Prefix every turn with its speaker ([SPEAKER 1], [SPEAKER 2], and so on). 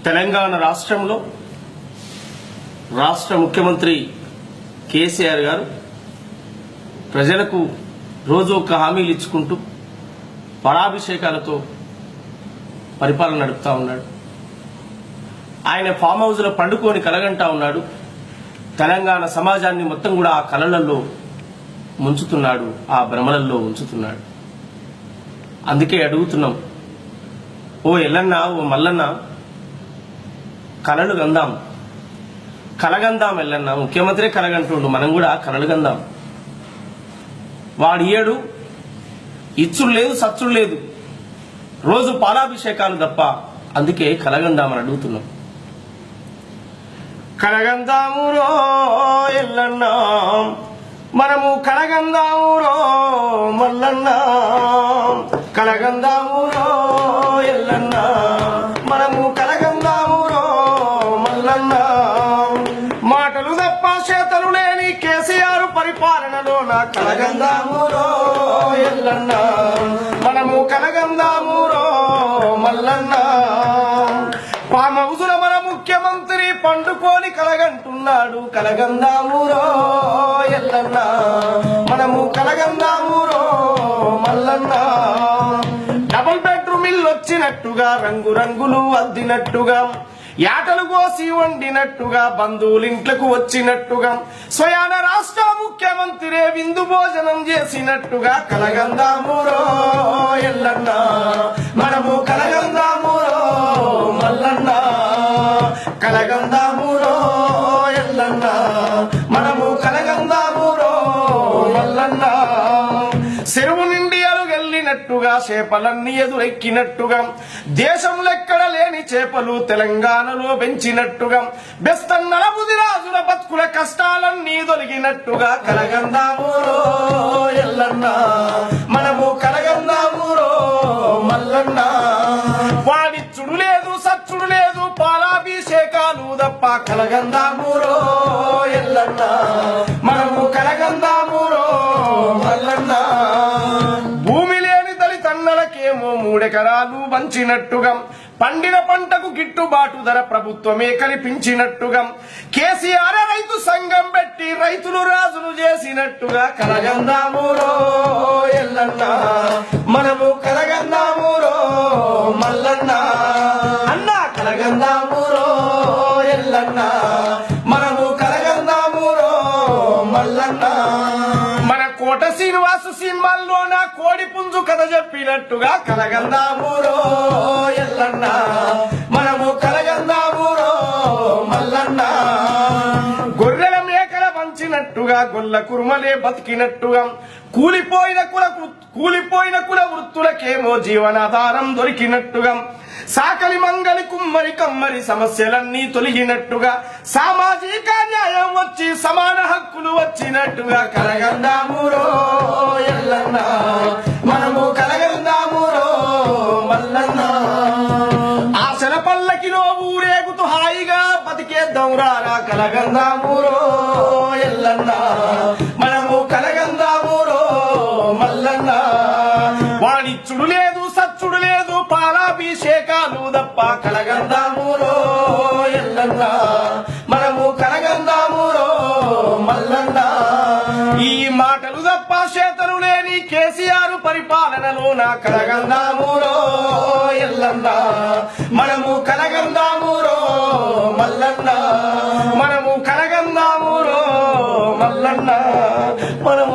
[SPEAKER 1] తెలంగాణ రాష్ట్రంలో రాష్ట్ర ముఖ్యమంత్రి కేసీఆర్ గారు ప్రజలకు రోజు ఒక హామీలు ఇచ్చుకుంటూ పడాభిషేకాలతో పరిపాలన నడుపుతా ఉన్నాడు. ఆయన ఫామ్ హౌస్ లో పండుకొని కలగంటా ఉన్నాడు. తెలంగాణ సమాజాన్ని మొత్తం కూడా ఆ కలలలో ముంచుతున్నాడు, ఆ భ్రమలలో ఉంచుతున్నాడు. అందుకే అడుగుతున్నాం, ఓ ఎల్లన్న, ఓ మల్లన్న, కలలు గందాం, కలగందాం. ఎల్లన్న ముఖ్యమంత్రి కలగంటుండు, మనం కూడా కలలు గందాం. వాడు ఏడు ఇచ్చుడు లేదు, సచ్చుడు లేదు, రోజు పాలాభిషేకాలు తప్ప. అందుకే కలగందామని అడుగుతున్నాం. కలగందామురో ఎల్లన్న, మనము కలగందామురో మల్లన్న, కలగందామురో ఎల్లన్న, మనము కలగందామురో మల్లన్న. మాటలు తప్ప చేతలు లేని కేసీఆర్ పరిపాలనలో నా కలగందామురో ఎల్లన్న, మనము కలగందామురో మల్లన్న. ఫామ్ హౌసుల మన ముఖ్యమంత్రి పండుకొని కలగంటున్నాడు, కలగందామురో ఎల్లన్న, మనము కలగందామురో మల్లన్న. డబుల్ బెడ్రూమ్ ఇల్లు వచ్చినట్టుగా, రంగు రంగులు అద్దినట్టుగా, యాటలు కోసి వండినట్టుగా, బంధువులింట్లకు వచ్చినట్టుగా, స్వయాన రాష్ట్ర ముఖ్యమంత్రి విందు భోజనం చేసినట్టుగా కలగందామురో ఎల్లన్న, మనము కలగందామురో మల్లన్న, కలగందామురో ఎల్లన్న, మనము కలగందామురో మల్లన్న. చెరువు నిండి అలుగెళ్ళినట్టుగా, చేపలన్నీ ఎదురెక్కినట్టుగా, దేశంలో ఎక్కడ లేని చేపలు తెలంగాణలో పెంచినట్టుగా, బెస్తన్నల బుదిరాజుల బతుకుల కష్టాలన్నీ దొరికినట్టుగా కలగందామురో ఎల్లన్న, మనము కలగందామురో మల్లన్న. వాడిచ్చుడు లేదు, సచ్చుడు లేదు, పాలాభిషేకాలు తప్ప కలగందామురో ఎల్లన్న, మనము కలగందామురో మల్లన్న. భూమి లేని దళితన్నలకేమో 3 ఎకరాలు పంచినట్టుగా, పండిన పంటకు గిట్టుబాటు ధర ప్రభుత్వమే కల్పించినట్టుగా, కేసీఆర్ రైతు సంఘం పెట్టి రైతులు రాజులు చేసినట్టుగా కలగందామురో ఎల్లన్న, మనము కలగందామురో మల్లన్న. అన్న కలగందామురో ఎల్లన్న, మనము కలగందామురో మల్లన్న. మన కోట శ్రీనివాసు సినిమాల్లో నా కోడి పుంజు కథ చెప్పినట్టుగా కలగందామురో ఎల్లన్న, మనము కలగందామురో మల్లన్న. గొర్రెల మేకల పంచినట్టుగా, గొల్ల కురుమలే బతికినట్టుగా, కూలిపోయిన కుల వృత్తులకేమో జీవనాధారం దొరికినట్టుగా, సాకలి మంగలి కుమ్మరి కమ్మరి సమస్యలన్నీ తొలగినట్టుగా, సామాజిక న్యాయం వచ్చి సమాన హక్కులు వచ్చినట్టుగా కలగందామురో ఎల్లన్న, మనము కలగందామురో మల్లన్న. ఆశల పల్లకిలో ఊరేగుతూ హాయిగా బతికేద్దాం రారా కలగందామురో ఎల్లన్న, మనము కలగందామురో మల్లన్న. వాడిచ్చుడు లేదు, సచ్చుడు లేదు, పాలాభిషేకాలు తప్ప కలగందామురో ఎల్లన్న, మనము కలగందామురో మల్లన్న. ఈ మాటలు తప్ప చేతలు లేని కేసీఆర్ పరిపాలనలో నా కలగందామురో ఎల్లన్న, మనము కలగందామురో మల్లన్న, మనము కలగందామురో మల్లన్న, మనము